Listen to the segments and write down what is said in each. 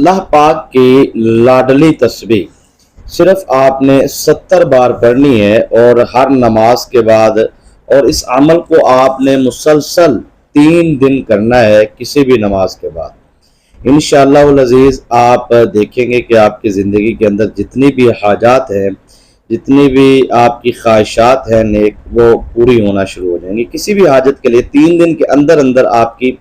اللہ پاک کی لاڈلی تسبیح صرف آپ نے 70 بار پڑھنی ہے اور ہر نماز کے بعد، اور اس عمل کو آپ نے مسلسل 3 دن کرنا ہے کسی بھی نماز کے بعد۔ انشاءاللہ العزیز آپ دیکھیں گے کہ آپ کی زندگی کے اندر جتنی بھی حاجات ہیں، جتنی بھی آپ کی خواہشات ہیں نیک، وہ پوری ہونا شروع ہو جائیں گی۔ کسی بھی حاجت کے لیے 3 دن کے اندر اندر آپ کی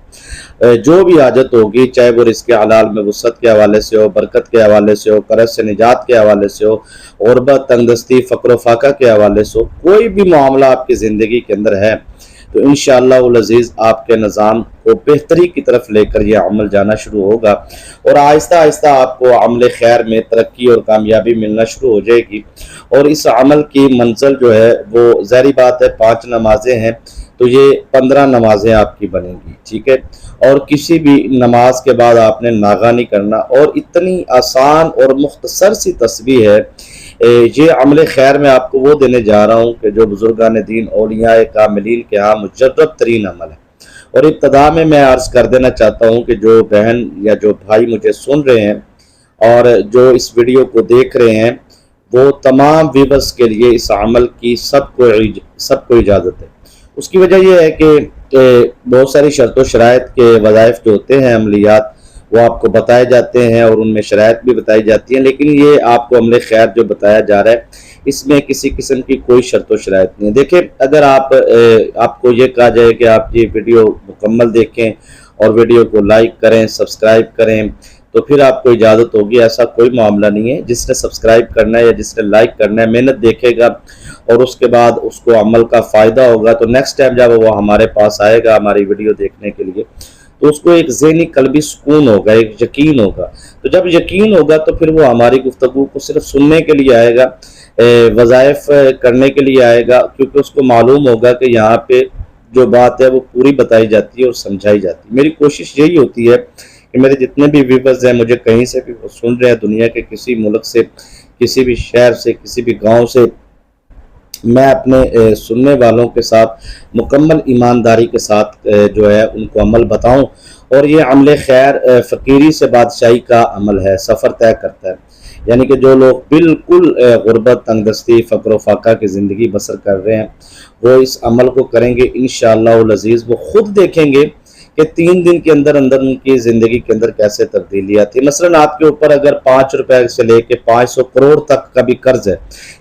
جو بھی حاجت ہوگی، چاہے وہ رزق حلال میں وسعت کے حوالے سے ہو، برکت کے حوالے سے ہو، قرض سے نجات کے حوالے سے ہو، غربت، تنگدستی، فقر و فاقہ کے حوالے سے ہو، کوئی بھی معاملہ آپ کی زندگی کے اندر ہے تو انشاءاللہ العزیز آپ کے نظام کو بہتری کی طرف لے کر یہ عمل جانا شروع ہوگا، اور آہستہ آہستہ آپ کو عمل خیر میں ترقی اور کامیابی ملنا شروع ہو جائے گی۔ اور اس عمل کی منزل جو ہے وہ ظاہری بات ہے 5 نمازیں ہیں تو یہ 15 نمازیں آپ کی بنیں گی، ٹھیک ہے۔ اور کسی بھی نماز کے بعد آپ نے ناغہ نہیں کرنا، اور اتنی آسان اور مختصر سی تسبیح ہے۔ یہ عمل خیر میں آپ کو وہ دینے جا رہا ہوں کہ جو بزرگان دین اولیاء کاملین کے ہاں مجرب ترین عمل ہے۔ اور ابتدا میں عرض کر دینا چاہتا ہوں کہ جو بہن یا جو بھائی مجھے سن رہے ہیں اور جو اس ویڈیو کو دیکھ رہے ہیں، وہ تمام ویورز کے لیے اس عمل کی سب کو اجازت ہے۔ اس کی وجہ یہ ہے کہ بہت ساری شرط و شرائط کے وظائف جو ہوتے ہیں، عملیات، وہ آپ کو بتائے جاتے ہیں اور ان میں شرائط بھی بتائی جاتی ہیں، لیکن یہ آپ کو عمل خیر جو بتایا جا رہا ہے اس میں کسی قسم کی کوئی شرط و شرائط نہیں ہے۔ دیکھیں، اگر آپ کو یہ کہا جائے کہ آپ یہ ویڈیو مکمل دیکھیں اور ویڈیو کو لائک کریں، سبسکرائب کریں، تو پھر آپ کو اجازت ہوگی، ایسا کوئی معاملہ نہیں ہے۔ جس نے سبسکرائب کرنا ہے یا جس نے لائک کرنا ہے، محنت دیکھے گا اور اس کے بعد اس کو عمل کا فائدہ ہوگا، تو نیکسٹ ٹائم جب وہ ہمارے پاس آئے گا ہماری ویڈیو دیکھنے کے لیے، تو اس کو ایک ذہنی قلبی سکون ہوگا، ایک یقین ہوگا۔ تو جب یقین ہوگا تو پھر وہ ہماری گفتگو کو صرف سننے کے لیے آئے گا، وظائف کرنے کے لیے آئے گا، کیونکہ اس کو معلوم ہوگا کہ یہاں پہ جو بات ہے وہ پوری بتائی جاتی ہے اور سمجھائی جاتی ہے۔ میری کوشش یہی ہوتی ہے کہ میرے جتنے بھی ویورز ہیں، مجھے کہیں سے بھی وہ سن رہے ہیں، دنیا کے کسی ملک سے، کسی بھی شہر سے، کسی بھی گاؤں سے، میں اپنے سننے والوں کے ساتھ مکمل ایمانداری کے ساتھ جو ہے ان کو عمل بتاؤں۔ اور یہ عمل خیر فقیری سے بادشاہی کا عمل ہے، سفر طے کرتا ہے۔ یعنی کہ جو لوگ بالکل غربت، تنگدستی، فقر و فاقہ کی زندگی بسر کر رہے ہیں، وہ اس عمل کو کریں گے انشاءاللہ العزیز، وہ خود دیکھیں گے کہ 3 دن کے اندر اندر ان کی زندگی کے اندر کیسے تبدیلی آتی ہے۔ مثلا آپ کے اوپر اگر 5 روپے سے لے کے 500 کروڑ تک کا بھی قرض ہے،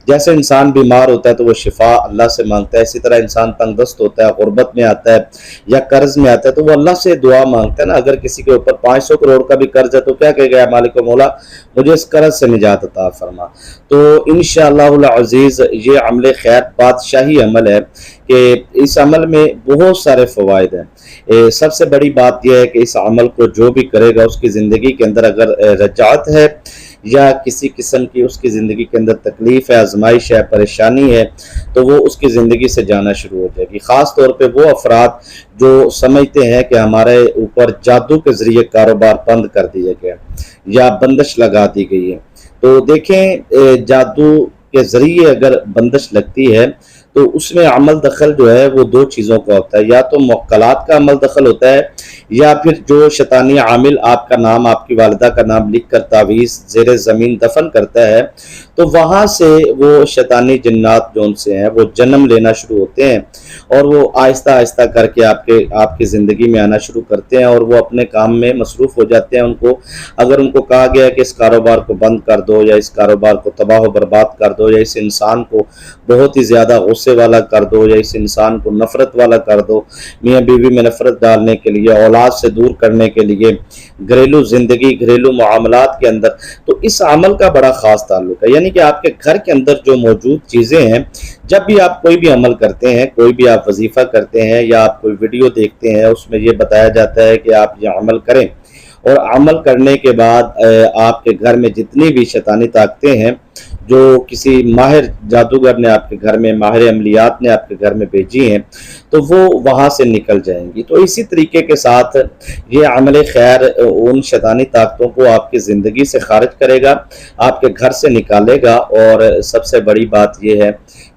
جیسے انسان بیمار ہوتا ہے تو وہ شفا اللہ سے مانگتا ہے، اسی طرح انسان تنگ دست ہوتا ہے، غربت میں آتا ہے یا قرض میں آتا ہے تو وہ اللہ سے دعا مانگتا ہے نا۔ اگر کسی کے اوپر 500 کروڑ کا بھی قرض ہے تو کیا کہے گا؟ مالک و مولا، مجھے اس قرض سے نجات عطا فرما۔ تو انشاءاللہ العزیز یہ عمل خیر بادشاہی عمل ہے کہ اس عمل میں بہت سارے فوائد ہیں۔ سب سے بڑی بات یہ ہے کہ اس عمل کو جو بھی کرے گا اس کی زندگی کے اندر اگر رجعت ہے یا کسی قسم کی اس کی زندگی کے اندر تکلیف ہے، آزمائش ہے، پریشانی ہے، تو وہ اس کی زندگی سے جانا شروع ہو جائے گی۔ خاص طور پہ وہ افراد جو سمجھتے ہیں کہ ہمارے اوپر جادو کے ذریعے کاروبار بند کر دیا گیا یا بندش لگا دی گئی ہے، تو دیکھیں جادو کے ذریعے اگر بندش لگتی ہے تو اس میں عمل دخل جو ہے وہ 2 چیزوں کا ہوتا ہے، یا تو موکلات کا عمل دخل ہوتا ہے، یا پھر جو شیطانی عامل آپ کا نام، آپ کی والدہ کا نام لکھ کر تعویذ زیر زمین دفن کرتا ہے، تو وہاں سے وہ شیطانی جنات جو ان سے ہیں وہ جنم لینا شروع ہوتے ہیں، اور وہ آہستہ آہستہ کر کے آپ کی زندگی میں آنا شروع کرتے ہیں، اور وہ اپنے کام میں مصروف ہو جاتے ہیں۔ اگر ان کو کہا گیا کہ اس کاروبار کو بند کر دو، یا اس کاروبار کو تباہ و برباد کر دو، یا اس انسان کو بہت ہی زیادہ غصے والا کر دو، یا اس انسان کو نفرت والا کر دو، میاں بیوی میں نفرت ڈالنے کے لیے، اولاد سے دور کرنے کے لیے، گھریلو زندگی، گھریلو معاملات کے اندر، تو اس عمل کا بڑا خاص تعلق ہے۔ یعنی کہ آپ کے گھر کے اندر جو موجود چیزیں ہیں، جب بھی آپ کوئی بھی عمل کرتے ہیں، کوئی بھی آپ وظیفہ کرتے ہیں یا آپ کوئی ویڈیو دیکھتے ہیں، اس میں یہ بتایا جاتا ہے کہ آپ یہ عمل کریں، اور عمل کرنے کے بعد آپ کے گھر میں جتنی بھی شیطانی طاقتیں ہیں جو کسی ماہر جادوگر نے آپ کے گھر میں، ماہر عملیات نے آپ کے گھر میں بھیجی ہیں، تو وہ وہاں سے نکل جائیں گی۔ تو اسی طریقے کے ساتھ یہ عمل خیر ان شیطانی طاقتوں کو آپ کی زندگی سے خارج کرے گا، آپ کے گھر سے نکالے گا، اور سب سے بڑی بات یہ ہے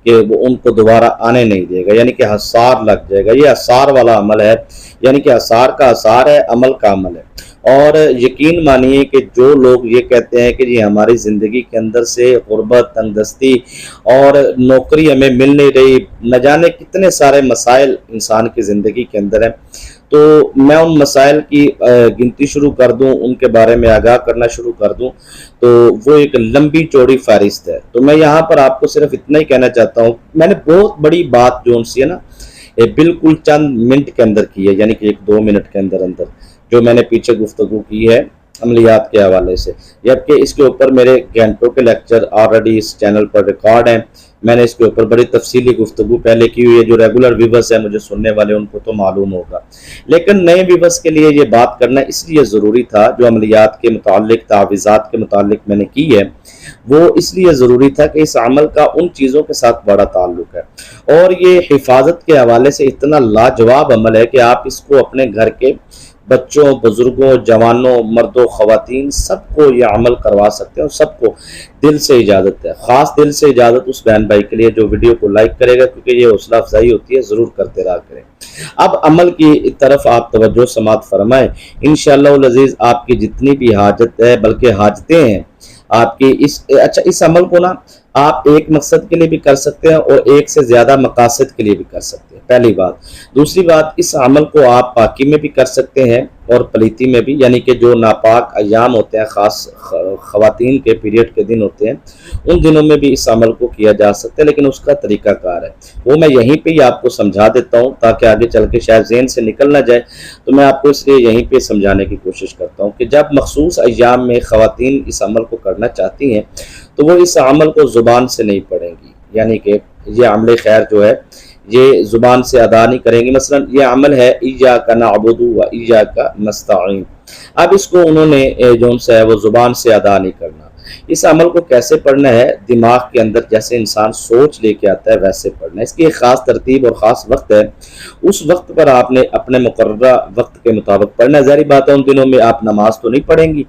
کہ وہ ان کو دوبارہ آنے نہیں دے گا، یعنی کہ حصار لگ جائے گا۔ یہ حصار والا عمل ہے، یعنی کہ حصار کا حصار ہے، عمل کا عمل ہے۔ اور یقین مانیے کہ جو لوگ یہ کہتے ہیں کہ جی ہماری زندگی کے اندر سے غربت، تنگ دستی اور نوکری ہمیں مل نہیں رہی، نہ جانے کتنے سارے مسائل انسان کی زندگی کے اندر ہیں، تو میں ان مسائل کی گنتی شروع کر دوں، ان کے بارے میں آگاہ کرنا شروع کر دوں تو وہ ایک لمبی چوڑی فہرست ہے۔ تو میں یہاں پر آپ کو صرف اتنا ہی کہنا چاہتا ہوں، میں نے بہت بڑی بات جو ان سے نا بالکل چند منٹ کے اندر کی ہے، یعنی کہ 1-2 منٹ کے اندر جو میں نے پیچھے گفتگو کی ہے عملیات کے حوالے سے، جبکہ اس کے اوپر میرے گھنٹوں کے لیکچر آلریڈی اس چینل پر ریکارڈ ہیں، میں نے اس کے اوپر بڑی تفصیلی گفتگو پہلے کی ہوئی ہے، جو ریگولر ویورز ہیں مجھے سننے والے ان کو تو معلوم ہوگا، لیکن نئے ویورز کے لیے یہ بات کرنا اس لیے ضروری تھا، جو عملیات کے متعلق، تعویذات کے متعلق میں نے کی ہے وہ اس لیے ضروری تھا کہ اس عمل کا ان چیزوں کے ساتھ بڑا تعلق ہے، اور یہ حفاظت کے حوالے سے اتنا لاجواب عمل ہے کہ آپ اس کو اپنے گھر کے بچوں، بزرگوں، جوانوں، مردوں، خواتین سب کو یہ عمل کروا سکتے ہیں، اور سب کو دل سے اجازت ہے، خاص دل سے اجازت اس بہن بھائی کے لیے جو ویڈیو کو لائک کرے گا، کیونکہ یہ حوصلہ افزائی ہوتی ہے، ضرور کرتے رہا کریں۔ اب عمل کی طرف آپ توجہ سماعت فرمائیں، انشاءاللہ العزیز آپ کی جتنی بھی حاجت ہے، بلکہ حاجتیں ہیں آپ کی، اس عمل کو نا آپ ایک مقصد کے لیے بھی کر سکتے ہیں اور ایک سے زیادہ مقاصد کے لیے بھی کر سکتے ہیں، پہلی بات۔ دوسری بات، اس عمل کو آپ پاکی میں بھی کر سکتے ہیں اور پلیتی میں بھی، یعنی کہ جو ناپاک ایام ہوتے ہیں، خاص خواتین کے پیریڈ کے دن ہوتے ہیں، ان دنوں میں بھی اس عمل کو کیا جا سکتا ہے، لیکن اس کا طریقہ کار ہے وہ میں یہیں پہ ہی آپ کو سمجھا دیتا ہوں، تاکہ آگے چل کے شاید ذہن سے نکل نہ جائے، تو میں آپ کو اس لیے یہیں پہ سمجھانے کی کوشش کرتا ہوں کہ جب مخصوص ایام میں خواتین اس عمل کو کرنا چاہتی ہیں تو وہ اس عمل کو زبان سے نہیں پڑھیں گی، یعنی کہ یہ عمل خیر جو ہے یہ زبان سے ادا نہیں کریں گی۔ مثلا یہ عمل ہے ایاک نعبد و ایاک نستعین، اب اس کو انہوں نے جو ان سے ہے وہ زبان سے ادا نہیں کرنا۔ اس عمل کو کیسے پڑھنا ہے؟ دماغ کے اندر جیسے انسان سوچ لے کے آتا ہے ویسے پڑھنا ہے، اس کی ایک خاص ترتیب اور خاص وقت ہے، اس وقت پر آپ نے اپنے مقررہ وقت کے مطابق پڑھنا ہے۔ ظاہری بات ہے ان دنوں میں آپ نماز تو نہیں پڑھیں گی،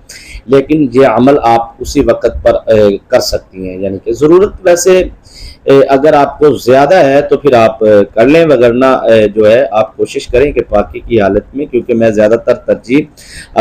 لیکن یہ عمل آپ اسی وقت پر کر سکتی ہیں، یعنی کہ ضرورت ویسے اگر آپ کو زیادہ ہے تو پھر آپ کر لیں، وگرنہ جو ہے آپ کوشش کریں کہ پاکی کی حالت میں، کیونکہ میں زیادہ تر ترجیح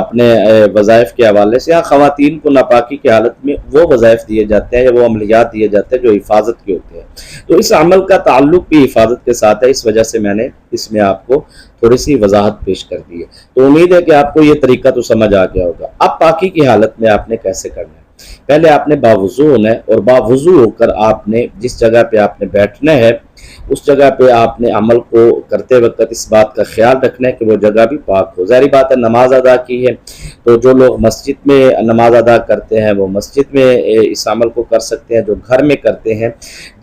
اپنے وظائف کے حوالے سے، خواتین کو ناپاکی کی حالت میں وہ وظائف دیے جاتے ہیں یا وہ عملیات دیے جاتے ہیں جو حفاظت کے ہوتے ہیں، تو اس عمل کا تعلق بھی حفاظت کے ساتھ ہے، اس وجہ سے میں نے اس میں آپ کو تھوڑی سی وضاحت پیش کر دی ہے۔ تو امید ہے کہ آپ کو یہ طریقہ تو سمجھ آ گیا ہوگا۔ اب پاکی کی حالت میں آپ نے کیسے کرنا ہے؟ پہلے آپ نے باوضو ہونا ہے، اور باوضو ہو کر آپ نے جس جگہ پہ آپ نے بیٹھنا ہے اس جگہ پہ آپ نے عمل کو کرتے وقت اس بات کا خیال رکھنا ہے کہ وہ جگہ بھی پاک ہو۔ ظاہری بات ہے نماز ادا کی ہے تو جو لوگ مسجد میں نماز ادا کرتے ہیں وہ مسجد میں اس عمل کو کر سکتے ہیں، جو گھر میں کرتے ہیں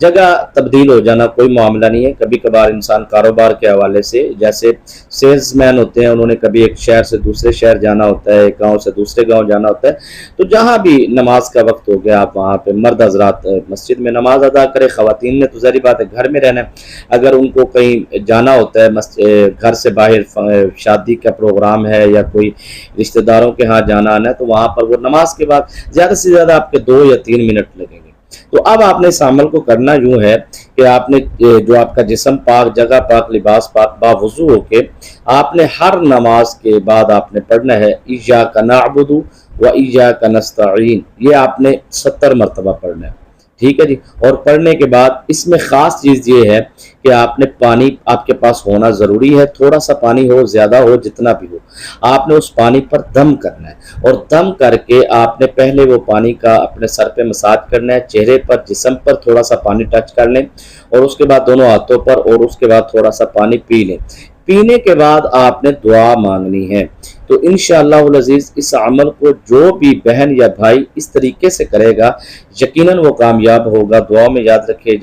جگہ تبدیل ہو جانا کوئی معاملہ نہیں ہے۔ کبھی کبھار انسان کاروبار کے حوالے سے، جیسے سیلز مین ہوتے ہیں، انہوں نے کبھی ایک شہر سے دوسرے شہر جانا ہوتا ہے، ایک گاؤں سے دوسرے گاؤں جانا ہوتا ہے، تو جہاں بھی نماز کا وقت ہو گیا آپ وہاں پہ مرد حضرات مسجد میں نماز ادا کرے، خواتین نے تو ظاہری بات ہے گھر میں رہنا ہے۔ اگر ان کو کہیں جانا ہوتا ہے گھر سے باہر، شادی کا پروگرام ہے یا کوئی رشتہ داروں کے ہاں جانا آنا ہے، تو وہاں پر وہ نماز کے بعد زیادہ سے زیادہ آپ کے 2 یا 3 منٹ لگیں گے۔ تو اب آپ نے اس عمل کو کرنا یوں ہے کہ آپ نے جو آپ کا جسم پاک، جگہ پاک، لباس پاک، باوضو ہو کے آپ نے ہر نماز کے بعد آپ نے پڑھنا ہے ایاک نعبد و ایاک نستعین، یہ آپ نے 70 مرتبہ پڑھنا ہے، ٹھیک ہے جی۔ اور پڑھنے کے بعد اس میں خاص چیز یہ ہے کہ آپ نے پانی آپ کے پاس ہونا ضروری ہے، تھوڑا سا پانی ہو، زیادہ ہو، جتنا بھی ہو، آپ نے اس پانی پر دم کرنا ہے، اور دم کر کے آپ نے پہلے وہ پانی کا اپنے سر پہ مساج کرنا ہے، چہرے پر، جسم پر تھوڑا سا پانی ٹچ کر لیں، اور اس کے بعد دونوں ہاتھوں پر، اور اس کے بعد تھوڑا سا پانی پی لیں۔ پینے کے بعد آپ نے دعا مانگنی ہے۔ تو انشاءاللہ العزیز اس عمل کو جو بھی بہن یا بھائی اس طریقے سے کرے گا یقیناً وہ کامیاب ہوگا۔ دعا میں یاد رکھے۔